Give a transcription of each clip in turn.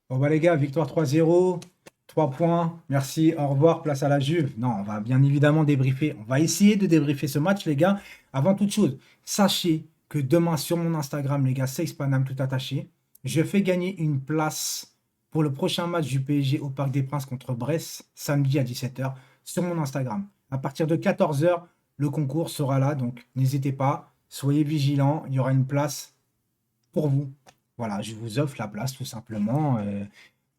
Bon bah les gars, victoire 3-0, 3 points, merci, au revoir, place à la Juve. Non, on va bien évidemment débriefer, on va essayer de débriefer ce match les gars. Avant toute chose, sachez que demain sur mon Instagram les gars, c'est Paname tout attaché, je fais gagner une place pour le prochain match du PSG au Parc des Princes contre Brest, samedi à 17h, sur mon Instagram. À partir de 14h, le concours sera là, donc n'hésitez pas, soyez vigilants, il y aura une place pour vous. Voilà, je vous offre la place tout simplement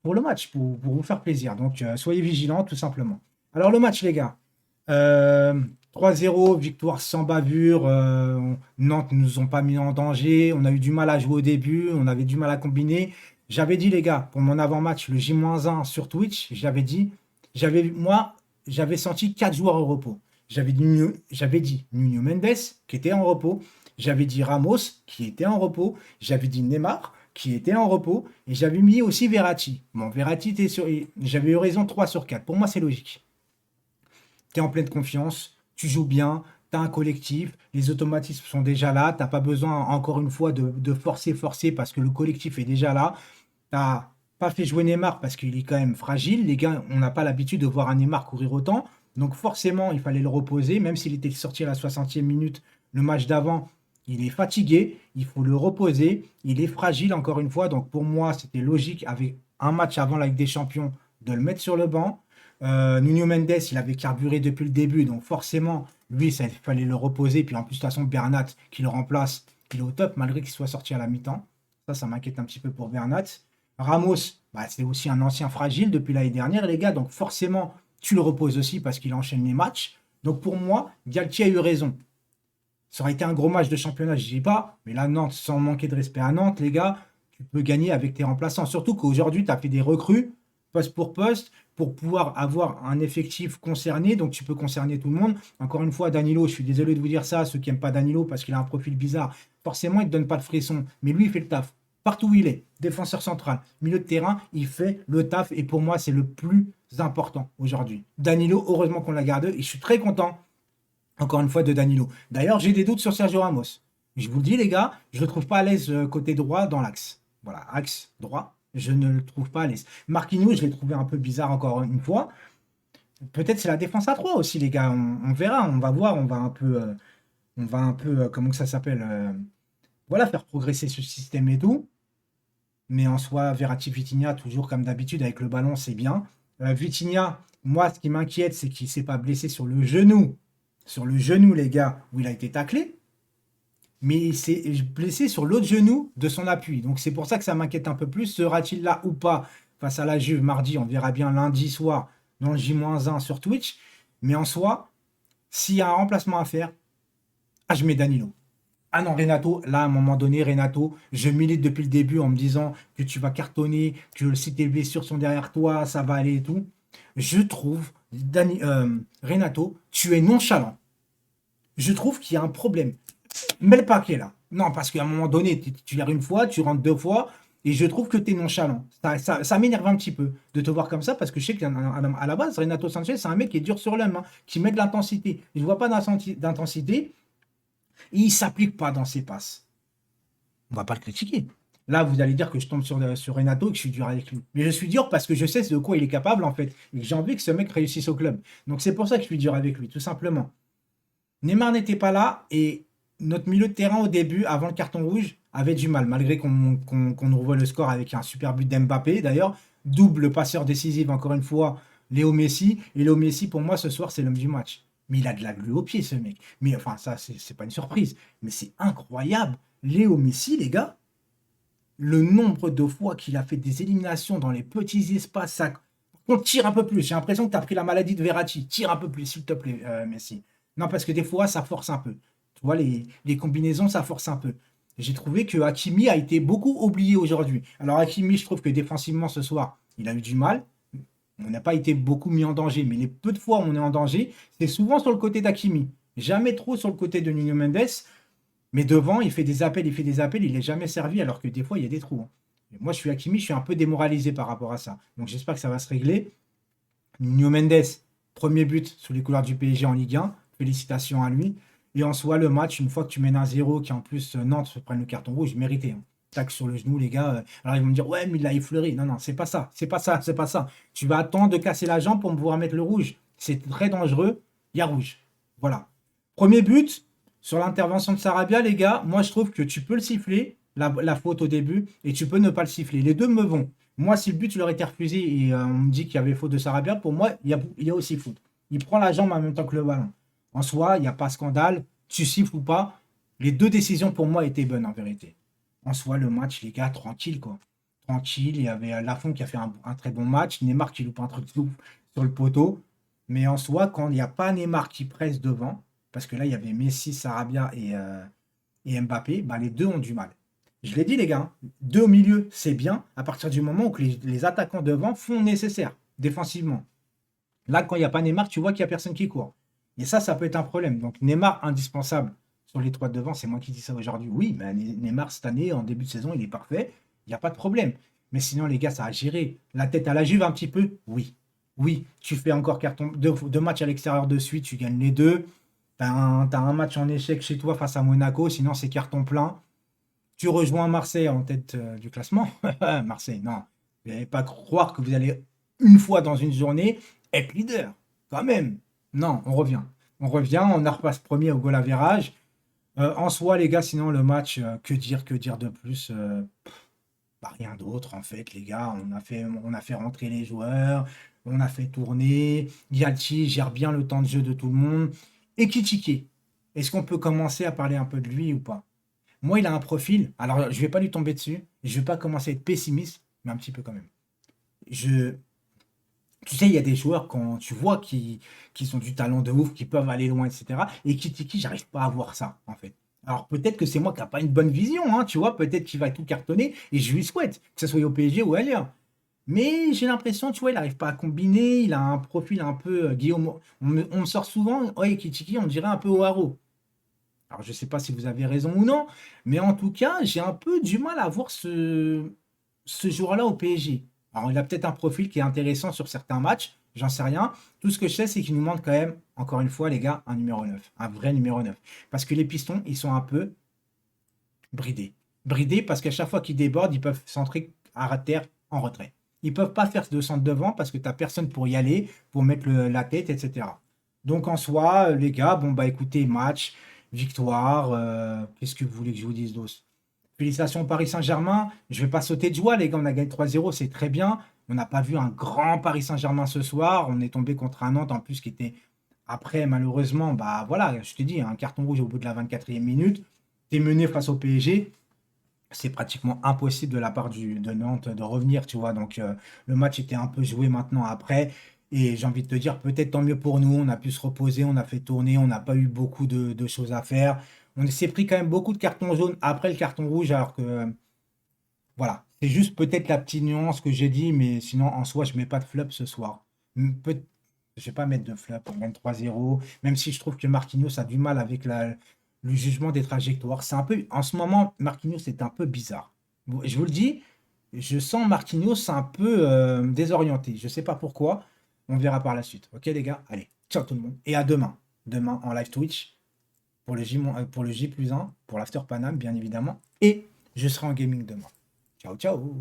pour le match, pour vous faire plaisir. Donc, soyez vigilants tout simplement. Alors, le match, les gars. Euh, 3-0, victoire sans bavure. Nantes ne nous ont pas mis en danger. On a eu du mal à jouer au début. On avait du mal à combiner. J'avais dit, les gars, pour mon avant-match, le J-1 sur Twitch, j'avais dit, moi, j'avais senti 4 joueurs au repos. J'avais dit Nuno Mendes, qui était en repos. J'avais dit Ramos, qui était en repos. J'avais dit Neymar, qui était en repos. Et j'avais mis aussi Verratti. Bon, Verratti, j'avais eu raison 3 sur 4. Pour moi, c'est logique. Tu es en pleine confiance, tu joues bien, tu as un collectif, les automatismes sont déjà là, tu n'as pas besoin encore une fois de forcer parce que le collectif est déjà là. Tu n'as pas fait jouer Neymar parce qu'il est quand même fragile. Les gars, on n'a pas l'habitude de voir un Neymar courir autant. Donc forcément, il fallait le reposer, même s'il était sorti à la 60e minute, le match d'avant, il est fatigué, il faut le reposer, il est fragile encore une fois. Donc pour moi, c'était logique avec un match avant la Ligue des Champions de le mettre sur le banc. Nuno Mendes, il avait carburé depuis le début, donc forcément, lui, il fallait le reposer. Puis en plus, de toute façon, Bernat qui le remplace, il est au top, malgré qu'il soit sorti à la mi-temps. Ça m'inquiète un petit peu pour Bernat. Ramos, bah, c'est aussi un ancien fragile depuis l'année dernière, les gars, donc forcément, tu le reposes aussi parce qu'il enchaîne les matchs. Donc pour moi, Galtier a eu raison. Ça aurait été un gros match de championnat, je dis pas, mais là, Nantes, sans manquer de respect à Nantes, les gars, tu peux gagner avec tes remplaçants. Surtout qu'aujourd'hui, tu as fait des recrues, poste pour poste, pour pouvoir avoir un effectif concerné, donc tu peux concerner tout le monde. Encore une fois, Danilo, je suis désolé de vous dire ça, ceux qui n'aiment pas Danilo parce qu'il a un profil bizarre, forcément, il ne te donne pas de frisson, mais lui, il fait le taf. Partout où il est, défenseur central, milieu de terrain, il fait le taf et pour moi, c'est le plus important aujourd'hui. Danilo, heureusement qu'on l'a gardé et je suis très content encore une fois, de Danilo. D'ailleurs, j'ai des doutes sur Sergio Ramos. Je vous le dis, les gars, je ne le trouve pas à l'aise côté droit dans l'axe. Voilà, axe droit, je ne le trouve pas à l'aise. Marquinhos, je l'ai trouvé un peu bizarre encore une fois. Peut-être c'est la défense à 3 aussi, les gars. On verra, on va voir, on va un peu, comment que ça s'appelle voilà, faire progresser ce système et tout. Mais en soi, Verratti Vitinha, toujours comme d'habitude, avec le ballon, c'est bien. Vitinha, moi, ce qui m'inquiète, c'est qu'il ne s'est pas blessé sur le genou. Sur le genou, les gars, où il a été taclé. Mais il s'est blessé sur l'autre genou de son appui. Donc c'est pour ça que ça m'inquiète un peu plus. Sera-t-il là ou pas face à la Juve mardi? On verra bien lundi soir dans le J-1 sur Twitch. Mais en soi, s'il y a un remplacement à faire, ah, je mets Danilo. Ah non, Renato, là, à un moment donné, Renato, je milite depuis le début en me disant que tu vas cartonner, que si tes blessures sont derrière toi, ça va aller et tout. Je trouve, Renato, tu es nonchalant. Je trouve qu'il y a un problème. Mets le paquet là. Non, parce qu'à un moment donné, tu y arrives une fois, tu rentres deux fois, et je trouve que tu es nonchalant. Ça m'énerve un petit peu de te voir comme ça, parce que je sais qu'à la base, Renato Sanchez, c'est un mec qui est dur sur l'homme, hein, qui met de l'intensité. Je ne vois pas d'intensité, et il ne s'applique pas dans ses passes. On va pas le critiquer. Là, vous allez dire que je tombe sur Renato et que je suis dur avec lui. Mais je suis dur parce que je sais de quoi il est capable, en fait. Et que j'ai envie que ce mec réussisse au club. Donc c'est pour ça que je suis dur avec lui, tout simplement. Neymar n'était pas là et notre milieu de terrain au début, avant le carton rouge, avait du mal, malgré qu'on nous revoit le score avec un super but d'Mbappé. D'ailleurs, double passeur décisif, encore une fois, Léo Messi. Et Léo Messi, pour moi, ce soir, c'est l'homme du match. Mais il a de la glu au pied, ce mec. Mais enfin, ça, c'est pas une surprise. Mais c'est incroyable. Léo Messi, les gars, le nombre de fois qu'il a fait des éliminations dans les petits espaces, ça. On tire un peu plus. J'ai l'impression que tu as pris la maladie de Verratti. Tire un peu plus, s'il te plaît, Messi. Non, parce que des fois, ça force un peu. Tu vois, les combinaisons, ça force un peu. J'ai trouvé que Hakimi a été beaucoup oublié aujourd'hui. Alors, Hakimi, je trouve que défensivement, ce soir, il a eu du mal. On n'a pas été beaucoup mis en danger, mais les peu de fois où on est en danger, c'est souvent sur le côté d'Hakimi. Jamais trop sur le côté de Nuno Mendes. Mais devant, il fait des appels, il n'est jamais servi, alors que des fois, il y a des trous, hein. Et moi, je suis Hakimi, je suis un peu démoralisé par rapport à ça. Donc, j'espère que ça va se régler. Nuno Mendes, premier but sous les couleurs du PSG en Ligue 1. Félicitations à lui. Et en soi, le match, une fois que tu mènes un 0, qui en plus Nantes se prenne le carton rouge, mérité, hein. tac sur le genou, les gars. Alors ils vont me dire, ouais, mais il a effleuré. Non, non, c'est pas ça, c'est pas ça, c'est pas ça. Tu vas attendre de casser la jambe pour me pouvoir mettre le rouge. C'est très dangereux. Il y a rouge. Voilà. Premier but, sur l'intervention de Sarabia, les gars, moi je trouve que tu peux le siffler, la faute au début, et tu peux ne pas le siffler. Les deux me vont. Moi, si le but leur était refusé et on me dit qu'il y avait faute de Sarabia, pour moi, il y a aussi faute. Il prend la jambe en même temps que le ballon. En soi, il n'y a pas scandale. Tu siffles ou pas. Les deux décisions pour moi étaient bonnes en vérité. En soi, le match, les gars, tranquille quoi. Tranquille. Il y avait Lafont qui a fait un très bon match. Neymar qui loupe un truc de ouf sur le poteau. Mais en soi, quand il n'y a pas Neymar qui presse devant, parce que là, il y avait Messi, Sarabia et Mbappé, bah, les deux ont du mal. Je l'ai dit, les gars, hein, deux au milieu, c'est bien à partir du moment où les attaquants devant font le nécessaire défensivement. Là, quand il n'y a pas Neymar, tu vois qu'il n'y a personne qui court. Et ça peut être un problème. Donc Neymar, indispensable sur les trois de devant, c'est moi qui dis ça aujourd'hui. Oui, mais Neymar, cette année, en début de saison, il est parfait. Il n'y a pas de problème. Mais sinon, les gars, ça a géré. La tête à la Juve un petit peu. Oui. Oui, tu fais encore deux matchs à l'extérieur de suite, tu gagnes les deux. T'as un match en échec chez toi face à Monaco, sinon c'est carton plein. Tu rejoins Marseille en tête du classement. Marseille, non. Vous n'allez pas croire que vous allez une fois dans une journée être leader. Quand même. Non, on revient. On revient, on en repasse premier au goal average. En soi, les gars, sinon le match, que dire de plus bah, rien d'autre en fait, les gars. On a fait rentrer les joueurs, on a fait tourner. Yalchi gère bien le temps de jeu de tout le monde. Et Kitike, est-ce qu'on peut commencer à parler un peu de lui ou pas? Moi, il a un profil. Alors, je vais pas lui tomber dessus. Je vais pas commencer à être pessimiste, mais un petit peu quand même. Je, Tu sais, il y a des joueurs quand tu vois qui ont du talent de ouf, qui peuvent aller loin, etc. Et Kitiki, j'arrive pas à voir ça, en fait. Alors peut-être que c'est moi qui n'ai pas une bonne vision, hein, tu vois, peut-être qu'il va tout cartonner, et je lui souhaite, que ce soit au PSG ou ailleurs. Mais j'ai l'impression, tu vois, il n'arrive pas à combiner, il a un profil un peu Guillaume. On me sort souvent, ouais, Kitiki, on dirait un peu O'Haro. Alors je ne sais pas si vous avez raison ou non, mais en tout cas, j'ai un peu du mal à voir ce joueur-là au PSG. Alors, il a peut-être un profil qui est intéressant sur certains matchs, j'en sais rien. Tout ce que je sais, c'est qu'il nous manque quand même, encore une fois, les gars, un numéro 9, un vrai numéro 9. Parce que les pistons, ils sont un peu bridés. Bridés parce qu'à chaque fois qu'ils débordent, ils peuvent centrer à terre en retrait. Ils peuvent pas faire de centre devant parce que tu n'as personne pour y aller, pour mettre la tête, etc. Donc en soi, les gars, bon bah écoutez, match, victoire, qu'est-ce que vous voulez que je vous dise d'autre? Félicitations au Paris Saint-Germain. Je ne vais pas sauter de joie, les gars. On a gagné 3-0, c'est très bien. On n'a pas vu un grand Paris Saint-Germain ce soir. On est tombé contre un Nantes en plus qui était après, malheureusement, bah voilà, je te dis, un carton rouge au bout de la 24e minute. T'es mené face au PSG. C'est pratiquement impossible de la part de Nantes de revenir, tu vois. Donc le match était un peu joué maintenant après. Et j'ai envie de te dire, peut-être tant mieux pour nous. On a pu se reposer, on a fait tourner, on n'a pas eu beaucoup de choses à faire. On s'est pris quand même beaucoup de cartons jaunes après le carton rouge, alors que voilà. C'est juste peut-être la petite nuance que j'ai dit, mais sinon en soi, je mets pas de flop ce soir. Je vais pas mettre de flop, même 3-0, même si je trouve que Marquinhos a du mal avec le jugement des trajectoires. C'est un peu, en ce moment, Marquinhos est un peu bizarre. Je vous le dis, je sens Marquinhos un peu désorienté. Je sais pas pourquoi. On verra par la suite. Ok les gars? Allez, ciao tout le monde. Et à demain. Demain en live Twitch pour le J plus 1, pour l'After Panam, bien évidemment. Et je serai en gaming demain. Ciao, ciao!